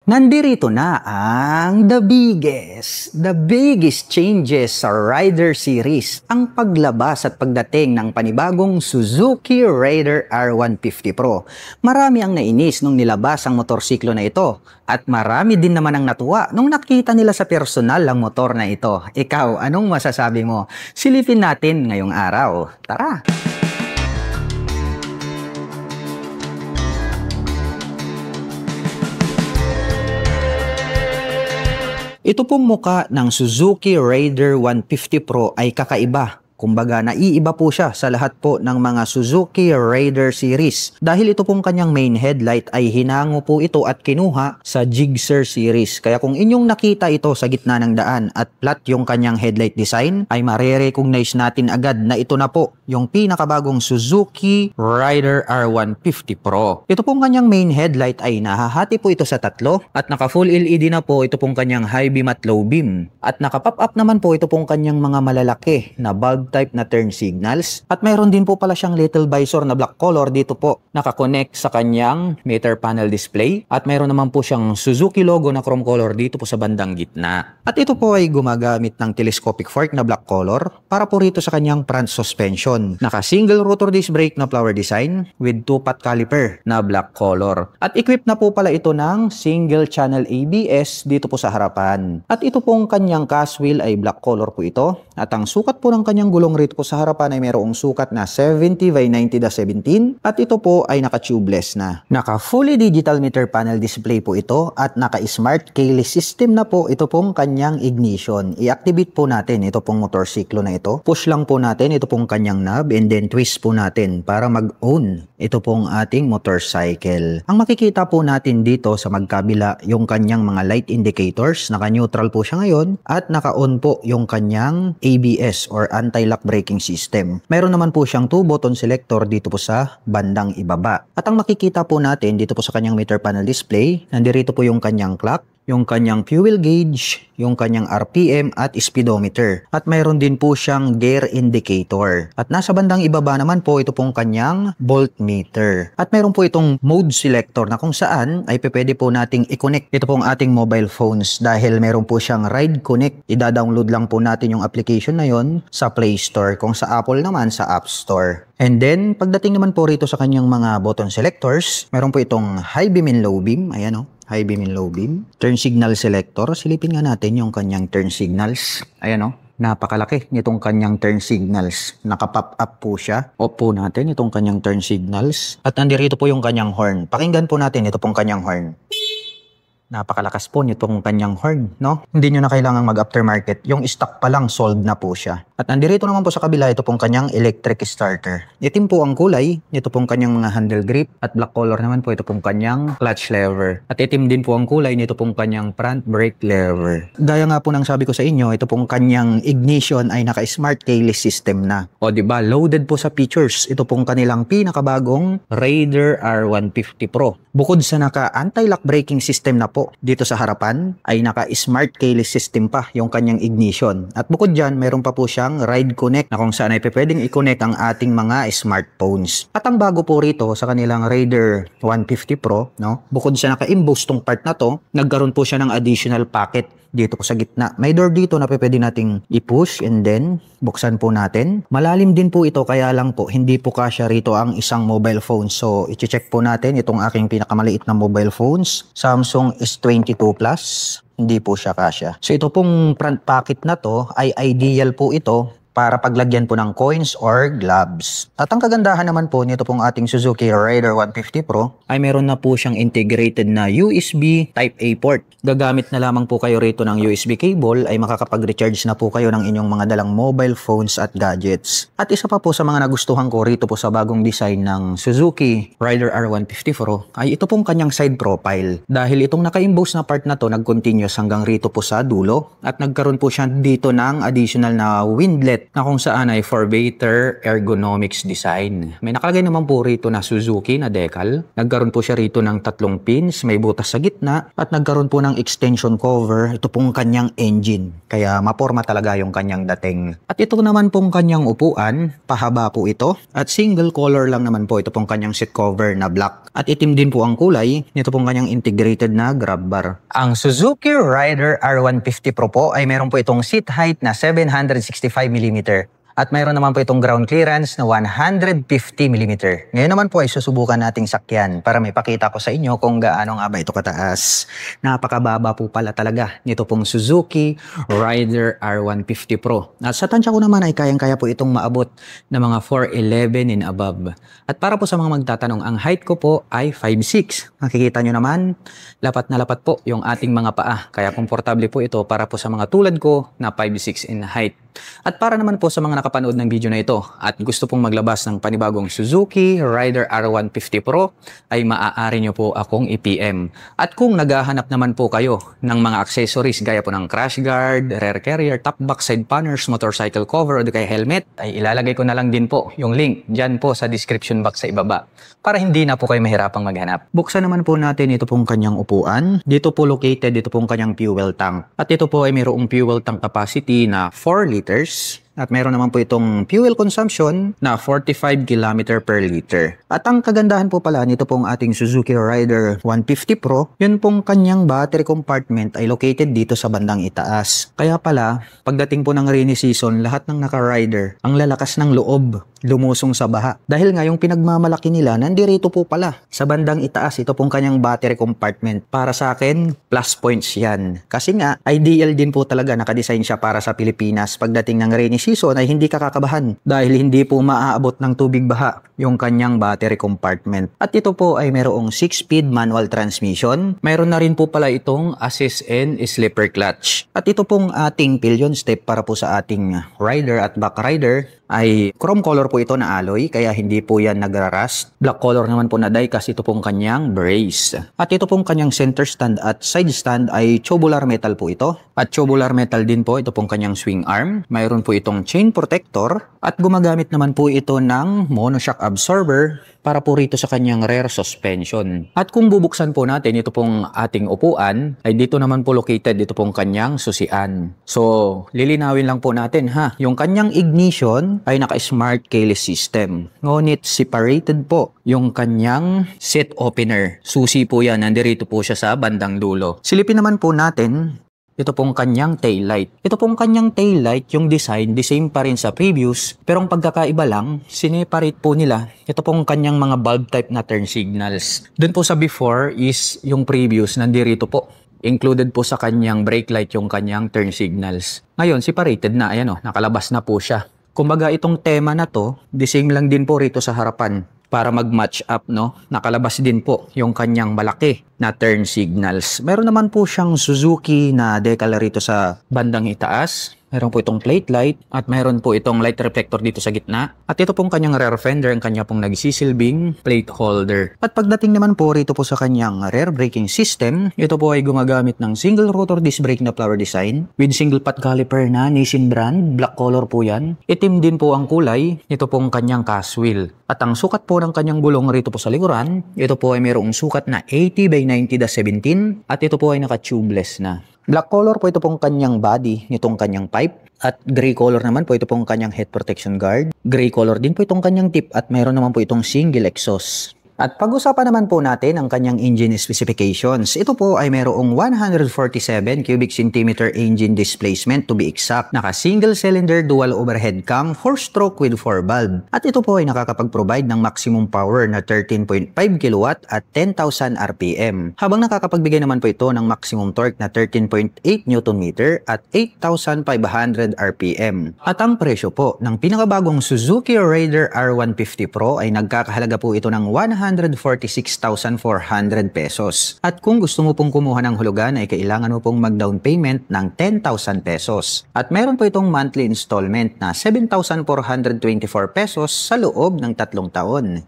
Nandirito na ang the biggest changes sa Raider series, ang paglabas at pagdating ng panibagong Suzuki Raider R150 Pro. Marami ang nainis nung nilabas ang motorsiklo na ito at marami din naman ang natuwa nung nakita nila sa personal ang motor na ito. Ikaw, anong masasabi mo? Silipin natin ngayong araw. Tara! Ito pong muka ng Suzuki Raider 150 Pro ay kakaiba. Kumbaga, naiiba po siya sa lahat po ng mga Suzuki Raider series. Dahil ito pong kanyang main headlight ay hinango po ito at kinuha sa Gixxer series. Kaya kung inyong nakita ito sa gitna ng daan at flat yung kanyang headlight design, ay marirecognize natin agad na ito na po yung pinakabagong Suzuki Raider R150 Pro. Ito pong kanyang main headlight ay nahahati po ito sa tatlo at naka full LED na po ito pong kanyang high beam at low beam. At naka pop up naman po ito pong kanyang mga malalaki na bulb type na turn signals. At mayroon din po pala siyang little visor na black color dito po. Nakakonect sa kanyang meter panel display. At mayroon naman po siyang Suzuki logo na chrome color dito po sa bandang gitna. At ito po ay gumagamit ng telescopic fork na black color para po rito sa kanyang front suspension. Naka single rotor disc brake na flower design with 2-pot caliper na black color. At equipped na po pala ito ng single channel ABS dito po sa harapan. At ito pong kanyang cast wheel ay black color po ito. At ang sukat po ng kanyang gulong rito po sa harapan ay mayroong sukat na 70/90/17 at ito po ay naka-tubeless na. Naka fully digital meter panel display po ito at naka-smart keyless system na po ito pong kanyang ignition. I-activate po natin ito pong motorsiklo na ito. Push lang po natin ito pong kanyang knob and then twist po natin para mag-on ito pong ating motorcycle. Ang makikita po natin dito sa magkabila yung kanyang mga light indicators. Naka-neutral po siya ngayon at naka-on po yung kanyang ABS or anti-lock braking system. Mayroon naman po siyang 2-button selector dito po sa bandang ibaba. At ang makikita po natin dito po sa kanyang meter panel display, nandirito po yung kanyang clock, yung kanyang fuel gauge, yung kanyang RPM at speedometer. At mayroon din po siyang gear indicator. At nasa bandang ibaba naman po ito pong kanyang voltmeter. At mayroon po itong mode selector na kung saan ay pwede po nating i-connect ito pong ating mobile phones dahil mayroon po siyang Ride Connect. Ida-download lang po natin yung application na yon sa Play Store. Kung sa Apple naman sa App Store. And then, pagdating naman po rito sa kanyang mga button selectors, mayroon po itong high beam and low beam. Ayan o. High beam and low beam. Turn signal selector. Silipin nga natin yung kanyang turn signals. Ayan o. Napakalaki nitong kanyang turn signals. Naka-pop up po siya. Off po natin itong kanyang turn signals. At nandito po yung kanyang horn. Pakinggan po natin ito pong kanyang horn. Napakalakas po nitong kanyang horn, no? Hindi nyo na kailangang mag-aftermarket. Yung stock pa lang, sold na po siya. At nandito naman po sa kabila, ito pong kanyang electric starter. Itim po ang kulay, ito pong kanyang mga handle grip. At black color naman po ito pong kanyang clutch lever. At itim din po ang kulay nito pong kanyang front brake lever. Gaya nga po ng sabi ko sa inyo, ito pong kanyang ignition ay naka-smart keyless system na. O diba, loaded po sa features. Ito pong kanilang pinakabagong Raider R150 Pro. Bukod sa naka-anti-lock braking system na po, dito sa harapan ay naka-smart keyless system pa yung kanyang ignition. At bukod dyan, mayroon pa po siyang Ride Connect na kung saan ay pwedeng i-connect ang ating mga smartphones. At ang bago po rito sa kanilang Raider 150 Pro, no? Bukod sa naka-emboss tong part na to, nagkaroon po siya ng additional packet dito po sa gitna. May door dito na pwede nating i-push and then buksan po natin. Malalim din po ito kaya lang po hindi po kasya rito ang isang mobile phone. So i-check po natin itong aking pinakamaliit na mobile phones. Samsung S22 Plus. Hindi po siya kasya. So ito pong front pocket na to ay ideal po ito para paglagyan po ng coins or gloves. At ang kagandahan naman po nito pong ating Suzuki Raider 150 Pro ay meron na po siyang integrated na USB Type-A port. Gagamit na lamang po kayo rito ng USB cable ay makakapag-recharge na po kayo ng inyong mga dalang mobile phones at gadgets. At isa pa po sa mga nagustuhan ko rito po sa bagong design ng Suzuki Raider R150 Pro ay ito pong kanyang side profile. Dahil itong naka-emboss na part na to nag-continuous hanggang rito po sa dulo at nagkaroon po siya dito ng additional na windlet na kung saan ay for better ergonomics design. May nakalagay naman po rito na Suzuki na decal. Nagkaroon po siya rito ng 3 pins, may butas sa gitna at nagkaroon po ng extension cover. Ito pong kanyang engine. Kaya maporma talaga yung kanyang dating. At ito naman pong kanyang upuan, pahaba po ito. At single color lang naman po ito pong kanyang seat cover na black. At itim din po ang kulay nito pong kanyang integrated na grab bar. Ang Suzuki Rider R150 Pro po ay meron po itong seat height na 765mm. At mayroon naman po itong ground clearance na 150mm. Ngayon naman po ay susubukan nating sakyan para may pakita ko sa inyo kung gaano nga ba ito kataas. Napakababa po pala talaga nito pong Suzuki Rider R150 Pro. At sa tansya ko naman ay kayang-kaya po itong maabot na mga 4'11 and above. At para po sa mga magtatanong, ang height ko po ay 5'6". Makikita nyo naman, lapat na lapat po yung ating mga paa. Kaya komportable po ito para po sa mga tulad ko na 5'6 in height. At para naman po sa mga nakapanood ng video na ito at gusto pong maglabas ng panibagong Suzuki Rider R150 Pro, ay maaari nyo po akong i-PM. At kung naghahanap naman po kayo ng mga accessories gaya po ng crash guard, rear carrier, top box, side panners, motorcycle cover o kaya helmet, ay ilalagay ko na lang din po yung link dyan po sa description box sa ibaba para hindi na po kayo mahirapang maghanap. Buksan naman po natin ito pong kanyang upuan. Dito po located ito pong kanyang fuel tank. At ito po ay mayroong fuel tank capacity na 4 liters. At mayroon naman po itong fuel consumption na 45 km per liter. At ang kagandahan po pala nito pong ating Suzuki Rider 150 Pro, yun pong kanyang battery compartment ay located dito sa bandang itaas. Kaya pala, pagdating po ng rainy season, lahat ng naka-rider, ang lalakas ng loob, lumusong sa baha. Dahil nga yung pinagmamalaki nila, nandirito po pala sa bandang itaas, ito pong kanyang battery compartment. Para sa akin, plus points yan. Kasi nga, ideal din po talaga nakadesign siya para sa Pilipinas. Pagdating ng rainy season ay hindi ka kakabahan dahil hindi po maaabot ng tubig baha yung kanyang battery compartment. At ito po ay mayroong 6-speed manual transmission. Mayroon na rin po pala itong assist and slipper clutch. At ito pong ating pillion step para po sa ating rider at back rider ay chrome color po ito na alloy kaya hindi po yan nagra-rust. Black color naman po na die-cast ito pong kanyang brace. At ito pong kanyang center stand at side stand ay tubular metal po ito. At tubular metal din po ito pong kanyang swing arm. Mayroon po itong chain protector at gumagamit naman po ito ng monoshock absorber para po rito sa kanyang rear suspension. At kung bubuksan po natin ito pong ating upuan, ay dito naman po located ito pong kanyang susian. So, lilinawin lang po natin ha, yung kanyang ignition ay naka-smart keyless system. Ngunit separated po yung kanyang seat opener. Susi po yan, nandirito po siya sa bandang dulo. Silipin naman po natin ito pong kanyang taillight. Ito pong kanyang taillight, yung design, the same pa rin sa previous. Pero ang pagkakaiba lang, sineparate po nila ito pong kanyang mga bulb type na turn signals. Doon po sa before is yung previous, nandirito po. Included po sa kanyang brake light yung kanyang turn signals. Ngayon, separated na. Ayan o, nakalabas na po siya. Kumbaga itong tema na to, the same lang din po rito sa harapan. Para mag-match up, no? Nakalabas din po yung kanyang malaki na turn signals. Meron naman po siyang Suzuki na decal rito sa bandang itaas. Meron po itong plate light at meron po itong light reflector dito sa gitna. At ito pong kanyang rear fender, ang kanya pong nagsisilbing plate holder. At pagdating naman po rito po sa kanyang rear braking system, ito po ay gumagamit ng single rotor disc brake na flower design with single pot caliper na Nissin brand. Black color po yan. Itim din po ang kulay. Ito pong kanyang cast wheel. At ang sukat po ng kanyang gulong rito po sa likuran, ito po ay mayroong sukat na 80/90/17 at ito po ay naka-tubeless na. Black color po ito pong kanyang body, nitong kanyang pipe. At gray color naman po ito pong kanyang head protection guard. Gray color din po itong kanyang tip at mayroon naman po itong single exhaust. At pag-usapan naman po natin ang kanyang engine specifications. Ito po ay mayroong 147 cubic centimeter engine displacement to be exact. Naka single cylinder dual overhead cam 4-stroke with 4 valve. At ito po ay nakakapag-provide ng maximum power na 13.5 kW at 10,000 RPM. Habang nakakapagbigay naman po ito ng maximum torque na 13.8 Nm at 8,500 RPM. At ang presyo po ng pinakabagong Suzuki Raider R150 Pro ay nagkakahalaga po ito ng 146,400 pesos. At kung gusto mo pong kumuha ng hulugan ay kailangan mo pong mag-down payment ng 10,000 pesos. At meron po itong monthly installment na 7,424 pesos sa loob ng 3 taon.